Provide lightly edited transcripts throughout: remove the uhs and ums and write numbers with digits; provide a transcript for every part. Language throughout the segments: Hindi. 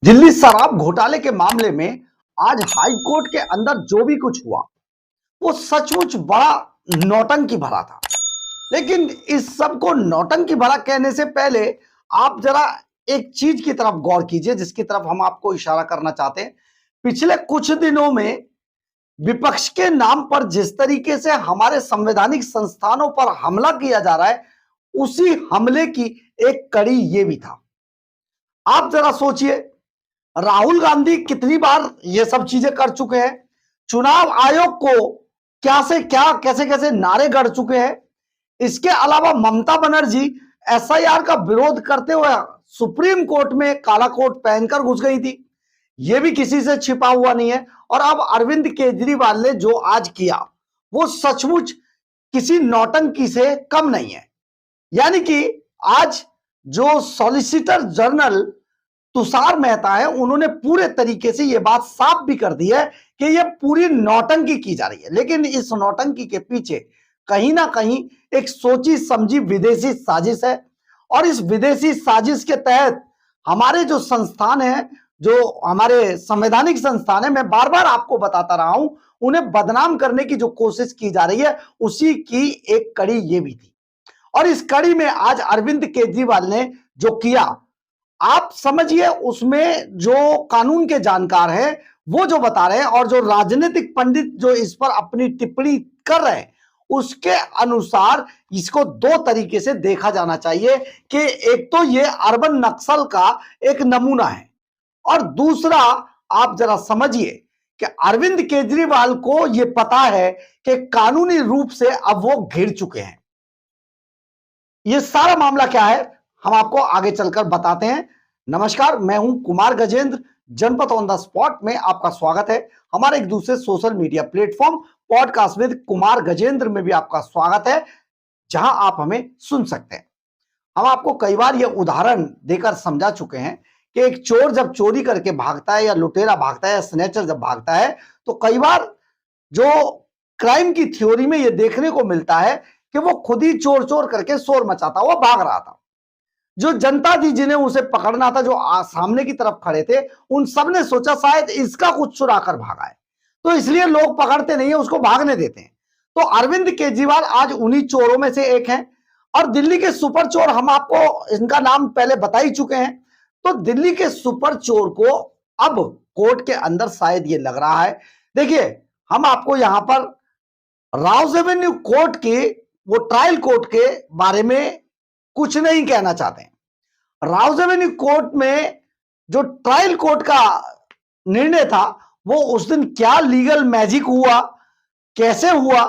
दिल्ली शराब घोटाले के मामले में आज हाई कोर्ट के अंदर जो भी कुछ हुआ वो सचमुच बड़ा नौटंकी भरा था। लेकिन इस सब को नौटंकी भरा कहने से पहले आप जरा एक चीज की तरफ गौर कीजिए जिसकी तरफ हम आपको इशारा करना चाहते हैं। पिछले कुछ दिनों में विपक्ष के नाम पर जिस तरीके से हमारे संवैधानिक संस्थानों पर हमला किया जा रहा है, उसी हमले की एक कड़ी ये भी था। आप जरा सोचिए, राहुल गांधी कितनी बार ये सब चीजें कर चुके हैं, चुनाव आयोग को क्या से क्या कैसे कैसे नारे गढ़ चुके हैं। इसके अलावा ममता बनर्जी एसआईआर का विरोध करते हुए सुप्रीम कोर्ट में काला कोट पहनकर घुस गई थी, ये भी किसी से छिपा हुआ नहीं है। और अब अरविंद केजरीवाल ने जो आज किया वो सचमुच किसी नौटंकी से कम नहीं है। यानी कि आज जो सॉलिसिटर जनरल तुषार मेहता है, उन्होंने पूरे तरीके से यह बात साफ भी कर दी है कि यह पूरी नौटंकी की जा रही है। लेकिन इस नौटंकी के पीछे कहीं ना कहीं एक सोची समझी विदेशी साजिश है। और इस विदेशी साजिश के तहत हमारे जो संस्थान है, जो हमारे संवैधानिक संस्थान है, मैं बार बार आपको बताता रहा हूं, उन्हें बदनाम करने की जो कोशिश की जा रही है उसी की एक कड़ी ये भी थी। और इस कड़ी में आज अरविंद केजरीवाल ने जो किया, आप समझिए, उसमें जो कानून के जानकार हैं वो जो बता रहे हैं और जो राजनीतिक पंडित जो इस पर अपनी टिप्पणी कर रहे हैं, उसके अनुसार इसको दो तरीके से देखा जाना चाहिए कि एक तो ये अर्बन नक्सल का एक नमूना है, और दूसरा आप जरा समझिए कि अरविंद केजरीवाल को यह पता है कि कानूनी रूप से अब वो घिर चुके हैं। ये सारा मामला क्या है हम आपको आगे चलकर बताते हैं। नमस्कार, मैं हूं कुमार गजेंद्र। जनपद ऑन द स्पॉट में आपका स्वागत है। हमारे एक दूसरे social media platform podcast with Kumar Gajendra में भी आपका स्वागत है, जहां आप हमें सुन सकते हैं। हम आपको कई बार यह उदाहरण देकर समझा चुके हैं कि एक चोर जब चोरी करके भागता है, या लुटेरा भागता है, या स्नेचर जब भागता है, तो कई बार जो क्राइम की थ्योरी में यह देखने को मिलता है कि वो खुद ही चोर चोर करके शोर मचाता हुआ भाग रहा था। जो जनता थी जिन्हें उसे पकड़ना था, जो सामने की तरफ खड़े थे, उन सब ने सोचा शायद इसका कुछ चुरा कर भागा है, तो इसलिए लोग पकड़ते नहीं है, उसको भागने देते हैं। तो अरविंद केजरीवाल आज उन्हीं चोरों में से एक हैं। और दिल्ली के सुपर चोर, हम आपको इनका नाम पहले बता ही चुके हैं। तो दिल्ली के सुपर चोर को अब कोर्ट के अंदर शायद ये लग रहा है। देखिए, हम आपको यहां पर राउज एवेन्यू कोर्ट के, वो ट्रायल कोर्ट के बारे में कुछ नहीं कहना चाहते हैं। राउज एवेन्यू कोर्ट में जो ट्रायल कोर्ट का निर्णय था, वो उस दिन क्या लीगल मैजिक हुआ, कैसे हुआ,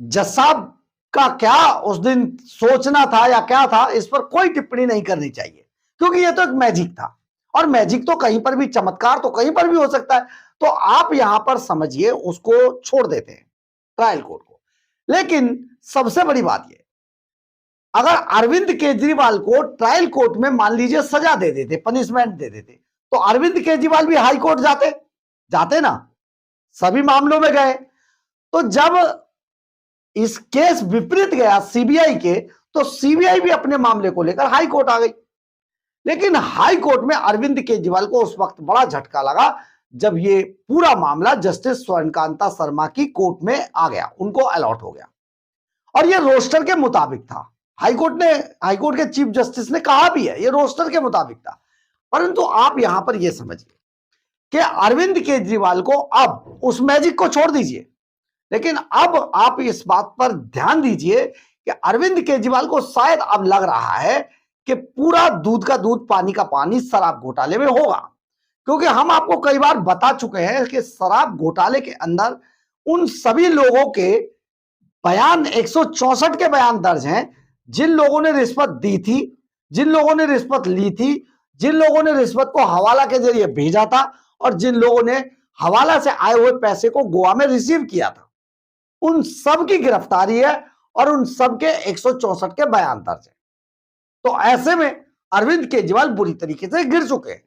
जज साहब का क्या उस दिन सोचना था या क्या था, इस पर कोई टिप्पणी नहीं करनी चाहिए, क्योंकि यह तो एक मैजिक था। और मैजिक तो कहीं पर भी, चमत्कार तो कहीं पर भी हो सकता है। तो आप यहां पर समझिए, उसको छोड़ देते हैं ट्रायल कोर्ट को। लेकिन सबसे बड़ी बात यह, अगर अरविंद केजरीवाल को ट्रायल कोर्ट में मान लीजिए सजा दे देते, पनिशमेंट दे देते, तो अरविंद केजरीवाल भी हाई कोर्ट जाते जाते ना, सभी मामलों में गए। तो जब इस केस विपरीत गया सीबीआई के, तो सीबीआई भी अपने मामले को लेकर हाई कोर्ट आ गई। लेकिन हाई कोर्ट में अरविंद केजरीवाल को उस वक्त बड़ा झटका लगा जब ये पूरा मामला जस्टिस स्वर्णकांता शर्मा की कोर्ट में आ गया, उनको अलॉट हो गया। और ये रोस्टर के मुताबिक था। हाईकोर्ट के चीफ जस्टिस ने कहा भी है, ये रोस्टर के मुताबिक था। परंतु आप यहां पर यह समझिए कि अरविंद केजरीवाल को अब उस मैजिक को छोड़ दीजिए, लेकिन अब आप इस बात पर ध्यान दीजिए कि अरविंद केजरीवाल को शायद अब लग रहा है कि पूरा दूध का दूध पानी का पानी शराब घोटाले में होगा। क्योंकि हम आपको कई बार बता चुके हैं कि शराब घोटाले के अंदर उन सभी लोगों के बयान, 164 के बयान दर्ज हैं, जिन लोगों ने रिश्वत दी थी, जिन लोगों ने रिश्वत ली थी, जिन लोगों ने रिश्वत को हवाला के जरिए भेजा था, और जिन लोगों ने हवाला से आए हुए पैसे को गोवा में रिसीव किया था, उन सब की गिरफ्तारी है और उन सब के 164 के बयान दर्ज है। तो ऐसे में अरविंद केजरीवाल बुरी तरीके से गिर चुके हैं।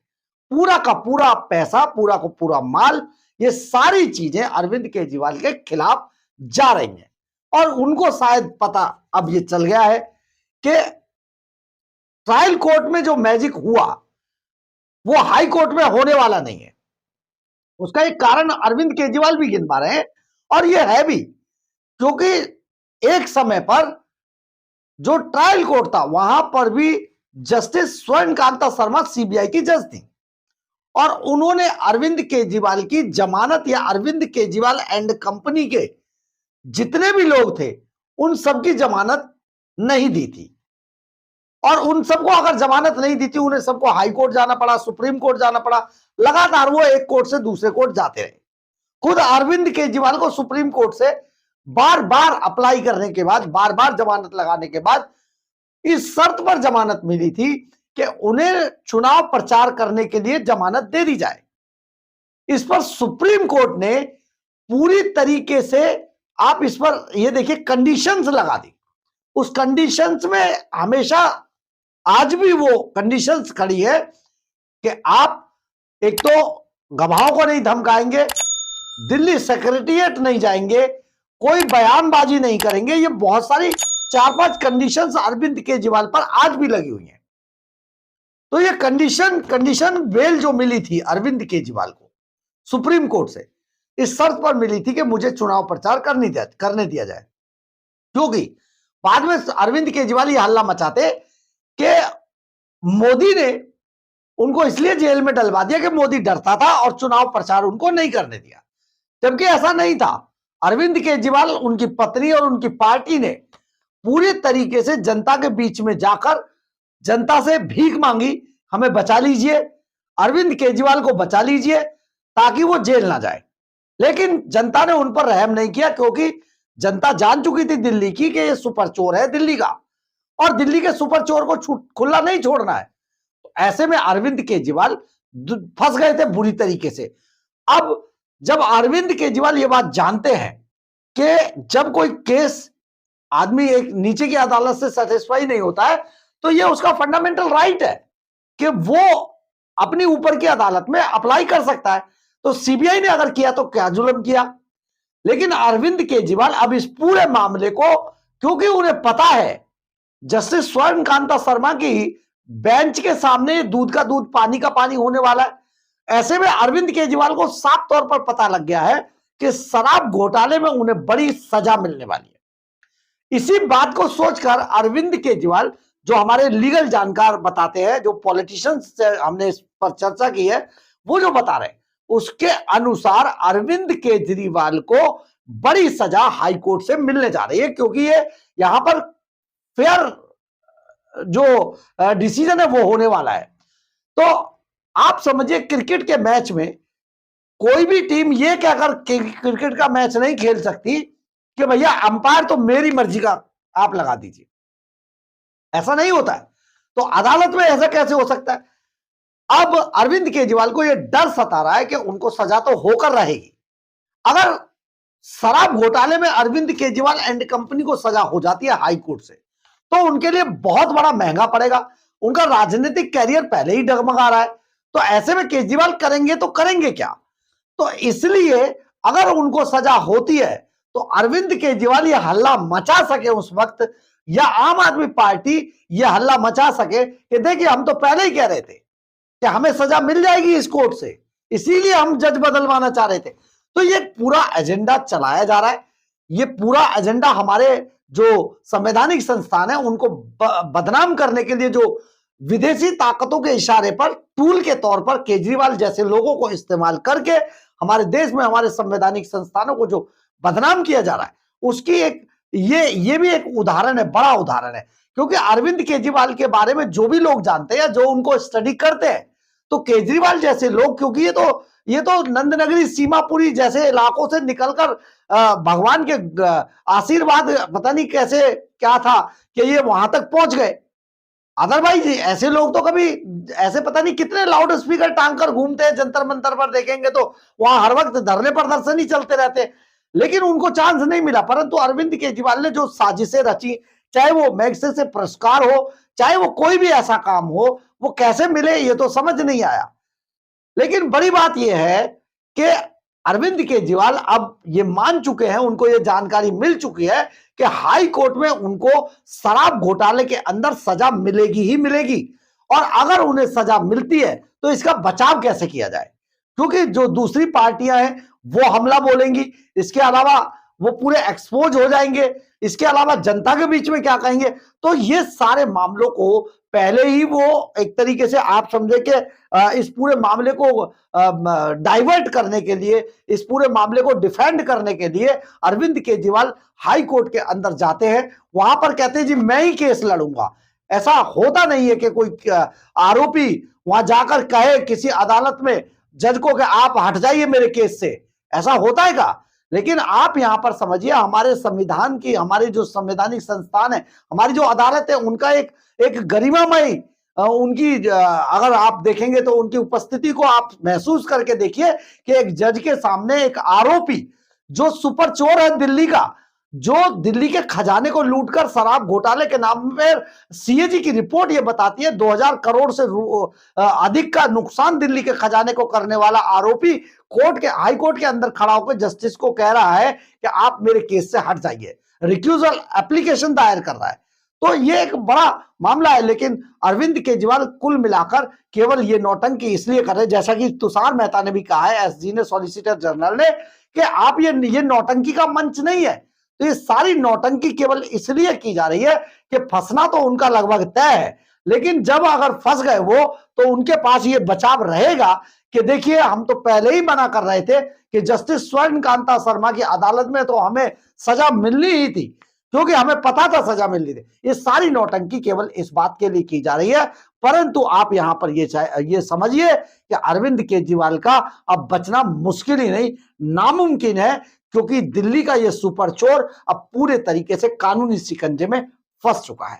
पूरा का पूरा पैसा, पूरा को पूरा माल, ये सारी चीजें अरविंद केजरीवाल के खिलाफ जा रही हैं। और उनको शायद पता अब ये चल गया है कि ट्रायल कोर्ट में जो मैजिक हुआ वो हाई कोर्ट में होने वाला नहीं है। उसका एक कारण अरविंद केजरीवाल भी गिन पा रहे हैं, और ये है भी क्योंकि एक समय पर जो ट्रायल कोर्ट था वहां पर भी जस्टिस स्वर्णकांता शर्मा सीबीआई की जज थी, और उन्होंने अरविंद केजरीवाल की जमानत या अरविंद केजरीवाल एंड कंपनी के जितने भी लोग थे उन सबकी जमानत नहीं दी थी। और उन सबको अगर जमानत नहीं दी थी, उन्हें सबको हाई कोर्ट जाना पड़ा, सुप्रीम कोर्ट जाना पड़ा, लगातार वो एक कोर्ट से दूसरे कोर्ट जाते रहे। खुद अरविंद केजरीवाल को सुप्रीम कोर्ट से बार बार अप्लाई करने के बाद, बार बार जमानत लगाने के बाद इस शर्त पर जमानत मिली थी कि उन्हें चुनाव प्रचार करने के लिए जमानत दे दी जाए। इस पर सुप्रीम कोर्ट ने पूरी तरीके से, आप इस पर ये देखिए, कंडीशंस लगा दी। उस कंडीशंस में हमेशा आज भी वो कंडीशंस खड़ी है कि आप एक तो गवाहों को नहीं धमकाएंगे, दिल्ली सेक्रेटेरिएट नहीं जाएंगे, कोई बयानबाजी नहीं करेंगे। ये बहुत सारी 4-5 कंडीशंस अरविंद केजरीवाल पर आज भी लगी हुई हैं। तो ये कंडीशन बेल जो मिली थी अरविंद केजरीवाल को सुप्रीम कोर्ट से, इस शर्त पर मिली थी कि मुझे चुनाव प्रचार करने दिया जाए, क्योंकि बाद में अरविंद केजरीवाल ये हल्ला मचाते कि मोदी ने उनको इसलिए जेल में डलवा दिया कि मोदी डरता था और चुनाव प्रचार उनको नहीं करने दिया, जबकि ऐसा नहीं था। अरविंद केजरीवाल, उनकी पत्नी और उनकी पार्टी ने पूरे तरीके से जनता के बीच में जाकर जनता से भीख मांगी, हमें बचा लीजिए, अरविंद केजरीवाल को बचा लीजिए ताकि वो जेल ना जाए। लेकिन जनता ने उन पर रहम नहीं किया, क्योंकि जनता जान चुकी थी दिल्ली की कि ये सुपर चोर है दिल्ली का, और दिल्ली के सुपर चोर को खुला नहीं छोड़ना है। तो ऐसे में अरविंद केजरीवाल फंस गए थे बुरी तरीके से। अब जब अरविंद केजरीवाल ये बात जानते हैं कि जब कोई केस आदमी एक नीचे की अदालत से सेटिस्फाई नहीं होता है, तो ये उसका फंडामेंटल राइट है कि वो अपनी ऊपर की अदालत में अप्लाई कर सकता है। तो सीबीआई ने अगर किया तो क्या जुल्म किया। लेकिन अरविंद केजरीवाल अब इस पूरे मामले को, क्योंकि उन्हें पता है जस्टिस स्वर्णकांता शर्मा की बेंच के सामने दूध का दूध पानी का पानी होने वाला है, ऐसे में अरविंद केजरीवाल को साफ तौर पर पता लग गया है कि शराब घोटाले में उन्हें बड़ी सजा मिलने वाली है। इसी बात को सोचकर अरविंद केजरीवाल, जो हमारे लीगल जानकार बताते हैं, जो पॉलिटिशियंस से हमने इस पर चर्चा की है, वो जो बता रहे हैं उसके अनुसार अरविंद केजरीवाल को बड़ी सजा हाई कोर्ट से मिलने जा रही है, क्योंकि ये यहां पर फेयर जो डिसीजन है वो होने वाला है। तो आप समझिए, क्रिकेट के मैच में कोई भी टीम ये कहकर क्रिकेट का मैच नहीं खेल सकती कि भैया अंपायर तो मेरी मर्जी का आप लगा दीजिए, ऐसा नहीं होता है। तो अदालत में ऐसा कैसे हो सकता है। अब अरविंद केजरीवाल को यह डर सता रहा है कि उनको सजा तो होकर रहेगी। अगर शराब घोटाले में अरविंद केजरीवाल एंड कंपनी को सजा हो जाती है हाई कोर्ट से, तो उनके लिए बहुत बड़ा महंगा पड़ेगा। उनका राजनीतिक कैरियर पहले ही डगमगा रहा है, तो ऐसे में केजरीवाल करेंगे तो करेंगे क्या। तो इसलिए अगर उनको सजा होती है तो अरविंद केजरीवाल ये हल्ला मचा सके उस वक्त, या आम आदमी पार्टी ये हल्ला मचा सके कि देखिए हम तो पहले ही कह रहे थे कि हमें सजा मिल जाएगी इस कोर्ट से, इसीलिए हम जज बदलवाना चाह रहे थे। तो ये पूरा एजेंडा चलाया जा रहा है। ये पूरा एजेंडा हमारे जो संवैधानिक संस्थान है उनको बदनाम करने के लिए, जो विदेशी ताकतों के इशारे पर टूल के तौर पर केजरीवाल जैसे लोगों को इस्तेमाल करके हमारे देश में हमारे संवैधानिक संस्थानों को जो बदनाम किया जा रहा है, उसकी एक ये भी एक उदाहरण है, बड़ा उदाहरण है। क्योंकि अरविंद केजरीवाल के बारे में जो भी लोग जानते हैं, जो उनको स्टडी करते हैं, तो केजरीवाल जैसे लोग, क्योंकि ये तो नंदनगरी सीमापुरी जैसे इलाकों से निकलकर भगवान के आशीर्वाद पता नहीं कैसे क्या था कि ये वहां तक पहुंच गए। अदरवाइज ऐसे लोग तो कभी ऐसे पता नहीं कितने लाउड स्पीकर टांग कर घूमते हैं, जंतर मंतर पर देखेंगे तो वहां हर वक्त धरने प्रदर्शन ही चलते रहते, लेकिन उनको चांस नहीं मिला। परंतु अरविंद केजरीवाल ने जो साजिशें रची, चाहे वो मैग्सेसे पुरस्कार हो, चाहे वो कोई भी ऐसा काम हो, वो कैसे मिले ये तो समझ नहीं आया। लेकिन बड़ी बात यह है कि अरविंद केजरीवाल अब ये मान चुके हैं, उनको ये जानकारी मिल चुकी है कि हाई कोर्ट में उनको शराब घोटाले के अंदर सजा मिलेगी ही मिलेगी। और अगर उन्हें सजा मिलती है तो इसका बचाव कैसे किया जाए, क्योंकि जो दूसरी पार्टियां हैं वो हमला बोलेंगी, इसके अलावा वो पूरे एक्सपोज हो जाएंगे, इसके अलावा जनता के बीच में क्या कहेंगे। तो ये सारे मामलों को पहले ही वो एक तरीके से आप समझे कि इस पूरे मामले को डाइवर्ट करने के लिए, इस पूरे मामले को डिफेंड करने के लिए अरविंद केजरीवाल हाई कोर्ट के अंदर जाते हैं। वहां पर कहते हैं जी मैं ही केस लड़ूंगा। ऐसा होता नहीं है कि कोई आरोपी वहां जाकर कहे किसी अदालत में जज को कि आप हट जाइए मेरे केस से, ऐसा होता है क्या। लेकिन आप यहां पर समझिए हमारे संविधान की, हमारे जो संवैधानिक संस्थान है, हमारी जो अदालत है, उनका एक गरिमामय उनकी अगर आप देखेंगे तो उनकी उपस्थिति को आप महसूस करके देखिए कि एक जज के सामने एक आरोपी जो सुपर चोर है दिल्ली का, जो दिल्ली के खजाने को लूटकर शराब घोटाले के नाम पर, सीएजी की रिपोर्ट यह बताती है 2000 करोड़ से अधिक का नुकसान दिल्ली के खजाने को करने वाला आरोपी कोर्ट के, हाई कोर्ट के अंदर खड़ा होकर जस्टिस को कह रहा है कि आप मेरे केस से हट जाइए, रिक्यूजल एप्लीकेशन दायर कर रहा है। तो ये एक बड़ा मामला है। लेकिन अरविंद केजरीवाल कुल मिलाकर केवल ये नौटंकी इसलिए कर रहे, जैसा कि तुषार मेहता ने भी कहा है, एसजी ने, सॉलिसिटर जनरल ने, कि आप ये नौटंकी का मंच नहीं है। तो ये सारी नौटंकी केवल इसलिए की जा रही है कि फंसना तो उनका लगभग तय है, लेकिन जब अगर फंस गए वो, तो उनके पास ये बचाव रहेगा कि देखिए हम तो पहले ही मना कर रहे थे कि जस्टिस स्वर्ण कांता शर्मा की अदालत में तो हमें सजा मिलनी ही थी, क्योंकि हमें पता था सजा मिलनी थी। ये सारी नौटंकी केवल इस बात के लिए की जा रही है। परंतु आप यहां पर ये समझिए कि अरविंद केजरीवाल का अब बचना मुश्किल ही नहीं, नामुमकिन है, क्योंकि दिल्ली का ये सुपर चोर अब पूरे तरीके से कानूनी शिकंजे में फंस चुका है।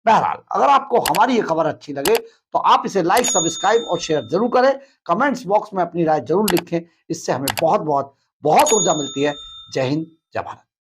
बहरहाल, अगर आपको हमारी ये खबर अच्छी लगे तो आप इसे लाइक, सब्सक्राइब और शेयर जरूर करें। कमेंट्स बॉक्स में अपनी राय जरूर लिखें, इससे हमें बहुत बहुत बहुत ऊर्जा मिलती है। जय हिंद, जय भारत।